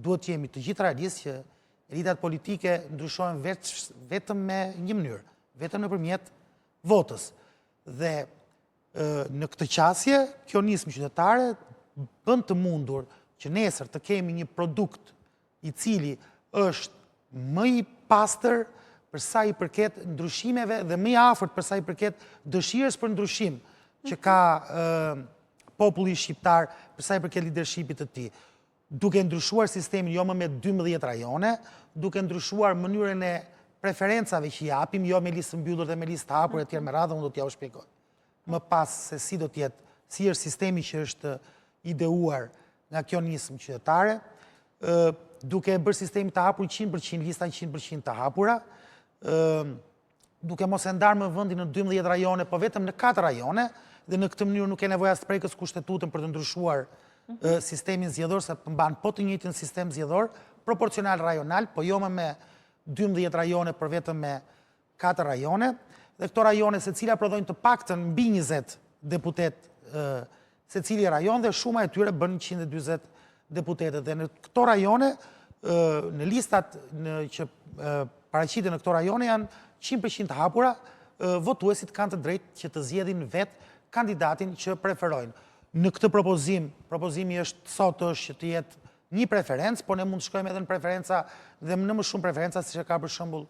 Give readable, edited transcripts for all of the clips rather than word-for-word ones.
duhet jemi të gjithë realistë që elitat politike ndryshojnë vetëm me një mënyrë, vetëm nëpërmjet votës. Dhe në këtë qasje, kjo nismë qytetare bën të mundur që nesër të kemi një produkt i cili është më i pastër për sa i përket ndryshimeve dhe më i afërt për sa i përket dëshirës për ndryshim që ka populli shqiptar për sa i përket leadershipit të tij. Duke ndryshuar sistemin jo më me 12 rajone, duke ndryshuar mënyrën e preferencave që japim, jo me listë mbyllur dhe me listë hapur e tjerë me radhë, unë do t'ja u shpjegoj më pas se si do t'jetë, si është sistemi që është ideuar nga kjo nismë qytetare, duke bërë sistemi të hapur 100%, lista 100% të hapura, duke mos e ndarë më vendin në 12 rajone, po vetëm në 4 rajone, dhe në këtë mënyrë nuk e nevoja së prekës kushtetutën për të ndryshuar sistemin zgjedhor, se përmban po të njëjtin sistem zgjedhor, proporcional rajonal, po jo më me 12 rajone, për vetëm me 4 rajone, dhe këto rajone se cila prodhojnë të paktën mbi 20 deputet se cili rajon, dhe shuma e tyre bën 140 deputetet. Dhe në këto rajone, në listat që paraqiten në këto rajone janë 100% hapura, votuesit kanë të drejtë që të zgjedhin vetë kandidatin që preferojnë. Në këtë propozimi është sot është që të jetë një preferencë, por ne mund të shkojmë edhe në preferenca dhe në më shumë preferenca, siç e ka për shembull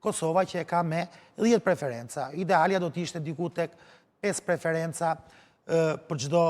Kosova, që e ka me 10 preferenca. Idealja do të ishte diku tek 5 preferenca për çdo